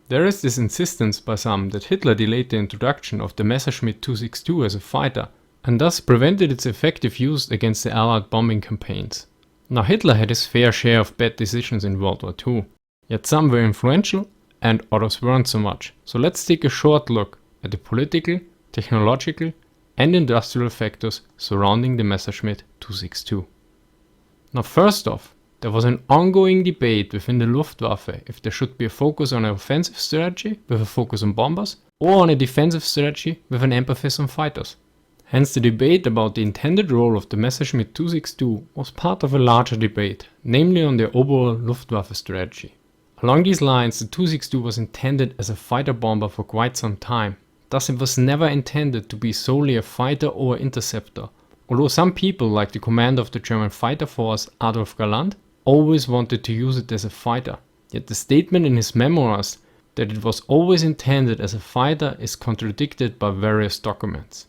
There is this insistence by some that Hitler delayed the introduction of the Messerschmitt 262 as a fighter, and thus prevented its effective use against the Allied bombing campaigns. Now Hitler had his fair share of bad decisions in World War II, yet some were influential and others weren't so much. So let's take a short look at the political, technological and industrial factors surrounding the Messerschmitt 262. Now first off, there was an ongoing debate within the Luftwaffe if there should be a focus on an offensive strategy with a focus on bombers or on a defensive strategy with an emphasis on fighters. Hence the debate about the intended role of the Messerschmitt 262 was part of a larger debate, namely on the overall Luftwaffe strategy. Along these lines, the 262 was intended as a fighter bomber for quite some time, thus it was never intended to be solely a fighter or interceptor, although some people like the commander of the German fighter force Adolf Galland always wanted to use it as a fighter, yet the statement in his memoirs that it was always intended as a fighter is contradicted by various documents.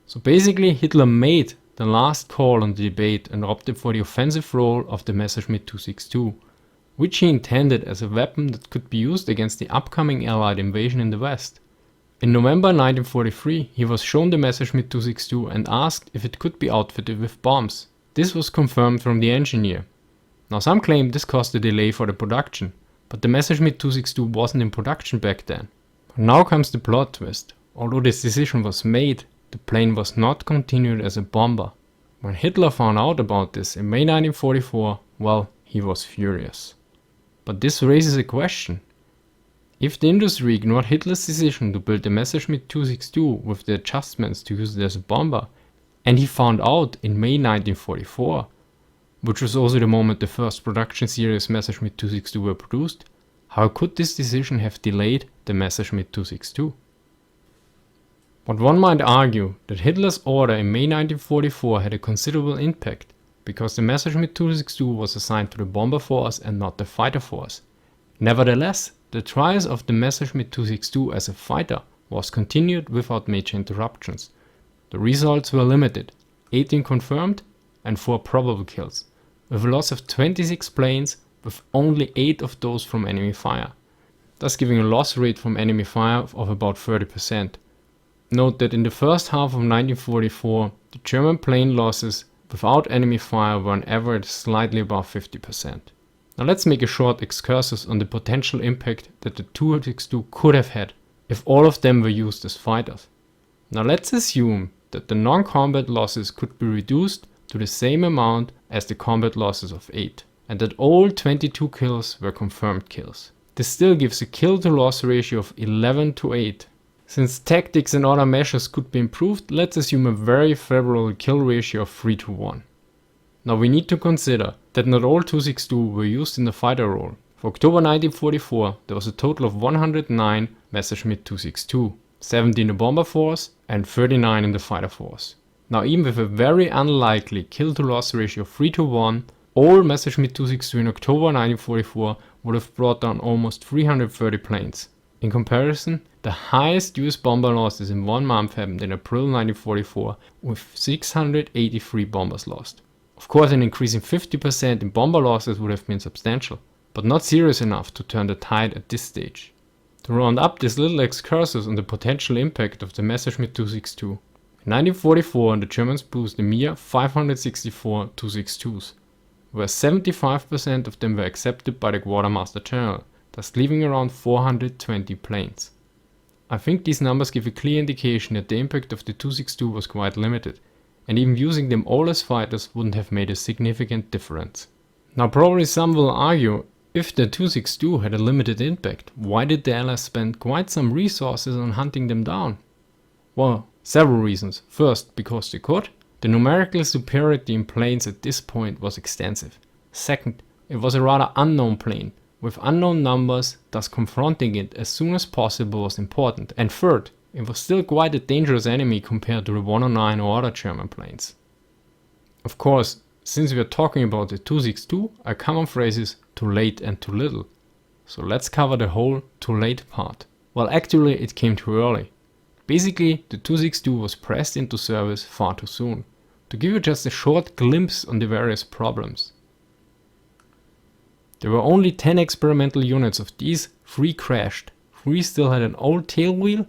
So basically Hitler made the last call on the debate and opted for the offensive role of the Messerschmitt 262, which he intended as a weapon that could be used against the upcoming Allied invasion in the West. In November 1943 he was shown the Messerschmitt 262 and asked if it could be outfitted with bombs. This was confirmed from the engineer. Now some claim this caused a delay for the production, but the Messerschmitt 262 wasn't in production back then. But now comes the plot twist. Although this decision was made, the plane was not continued as a bomber. When Hitler found out about this in May 1944, well, he was furious. But this raises a question. If the industry ignored Hitler's decision to build the Messerschmitt 262 with the adjustments to use it as a bomber, and he found out in May 1944, which was also the moment the first production series Messerschmitt 262 were produced, how could this decision have delayed the Messerschmitt 262? But one might argue that Hitler's order in May 1944 had a considerable impact, because the Messerschmitt 262 was assigned to the bomber force and not the fighter force. Nevertheless, the trials of the Messerschmitt 262 as a fighter was continued without major interruptions. The results were limited, 18 confirmed and 4 probable kills, with a loss of 26 planes, with only 8 of those from enemy fire, thus giving a loss rate from enemy fire of about 30%. Note that in the first half of 1944, the German plane losses without enemy fire were on average slightly above 50%. Now let's make a short excursus on the potential impact that the 262 could have had if all of them were used as fighters. Now let's assume that the non-combat losses could be reduced to the same amount as the combat losses of 8, and that all 22 kills were confirmed kills. This still gives a kill to loss ratio of 11-8. Since tactics and other measures could be improved, let's assume a very favorable kill ratio of 3-1. Now we need to consider that not all 262 were used in the fighter role. For October 1944 there was a total of 109 Messerschmitt 262, 70 in the bomber force and 39 in the fighter force. Now even with a very unlikely kill to loss ratio of 3-1, all Messerschmitt 262 in October 1944 would have brought down almost 330 planes. In comparison, the highest US bomber losses in 1 month happened in April 1944 with 683 bombers lost. Of course, an increase in 50% in bomber losses would have been substantial, but not serious enough to turn the tide at this stage. To round up this little excursus on the potential impact of the Messerschmitt 262, in 1944 the Germans produced a mere 564 262s, where 75% of them were accepted by the Quartermaster General, thus leaving around 420 planes. I think these numbers give a clear indication that the impact of the 262 was quite limited, and even using them all as fighters wouldn't have made a significant difference. Now probably some will argue, if the 262 had a limited impact, why did the Allies spend quite some resources on hunting them down? Well, several reasons. First, because they could. The numerical superiority in planes at this point was extensive. Second, it was a rather unknown plane, with unknown numbers, thus confronting it as soon as possible was important. And third, it was still quite a dangerous enemy compared to the 109 or other German planes. Of course, since we are talking about the 262, a common phrase is too late and too little. So let's cover the whole too late part. Well, actually it came too early. Basically, the 262 was pressed into service far too soon. To give you just a short glimpse on the various problems. There were only 10 experimental units of these, 3 crashed, 3 still had an old tailwheel.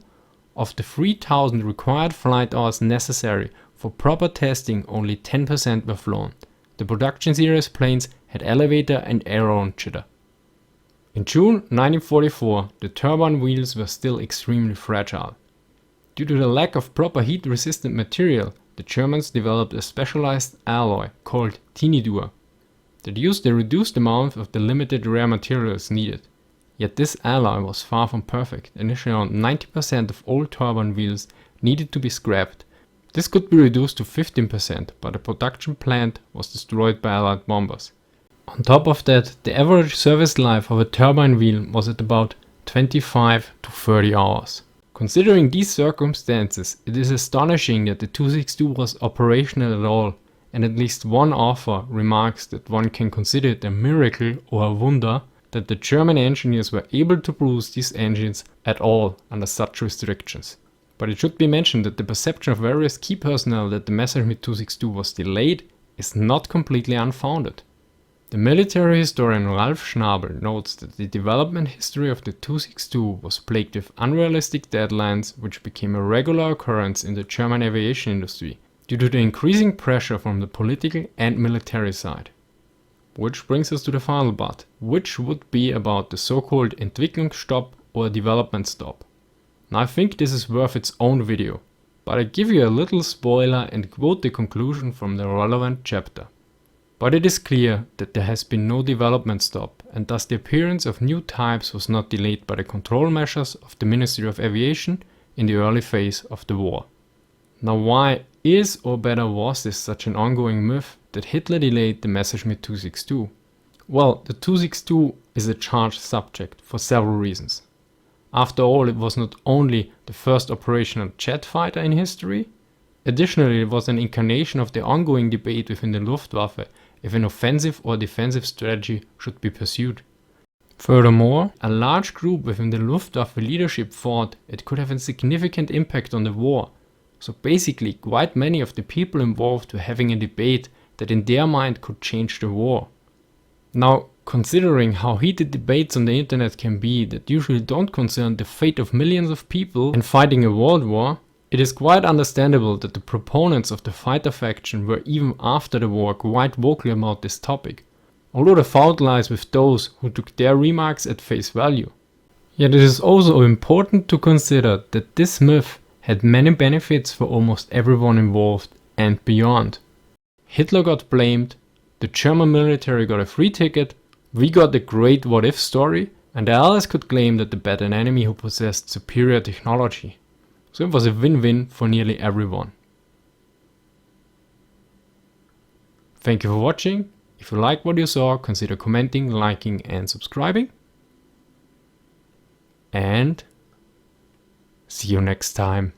Of the 3,000 required flight hours necessary for proper testing, only 10% were flown. The production series planes had elevator and aileron jitter. In June 1944, the turbine wheels were still extremely fragile. Due to the lack of proper heat-resistant material, the Germans developed a specialized alloy called Tinidur that used a reduced amount of the limited rare materials needed. Yet this alloy was far from perfect. Initially around 90% of all turbine wheels needed to be scrapped. This could be reduced to 15%, but the production plant was destroyed by Allied bombers. On top of that, the average service life of a turbine wheel was at about 25 to 30 hours. Considering these circumstances, it is astonishing that the 262 was operational at all, and at least one author remarks that one can consider it a miracle or a wonder that the German engineers were able to produce these engines at all under such restrictions. But it should be mentioned that the perception of various key personnel that the Messerschmitt 262 was delayed is not completely unfounded. The military historian Ralf Schabel notes that the development history of the 262 was plagued with unrealistic deadlines which became a regular occurrence in the German aviation industry due to the increasing pressure from the political and military side. Which brings us to the final part, which would be about the so-called Entwicklungsstopp or development stop. Now I think this is worth its own video, but I give you a little spoiler and quote the conclusion from the relevant chapter. But it is clear that there has been no development stop, and thus the appearance of new types was not delayed by the control measures of the Ministry of Aviation in the early phase of the war. Now why is, or better was this, such an ongoing myth that Hitler delayed the Messerschmitt 262? Well, the 262 is a charged subject for several reasons. After all, it was not only the first operational jet fighter in history, additionally it was an incarnation of the ongoing debate within the Luftwaffe if an offensive or defensive strategy should be pursued. Furthermore, a large group within the Luftwaffe leadership thought it could have a significant impact on the war. So basically, quite many of the people involved were having a debate that in their mind could change the war. Now, considering how heated debates on the internet can be that usually don't concern the fate of millions of people and fighting a world war, it is quite understandable that the proponents of the fighter faction were even after the war quite vocal about this topic, although the fault lies with those who took their remarks at face value. Yet it is also important to consider that this myth had many benefits for almost everyone involved and beyond. Hitler got blamed, the German military got a free ticket, we got a great what-if story, and the Allies could claim that they bet an enemy who possessed superior technology. So it was a win-win for nearly everyone. Thank you for watching. If you like what you saw, consider commenting, liking and subscribing. And see you next time.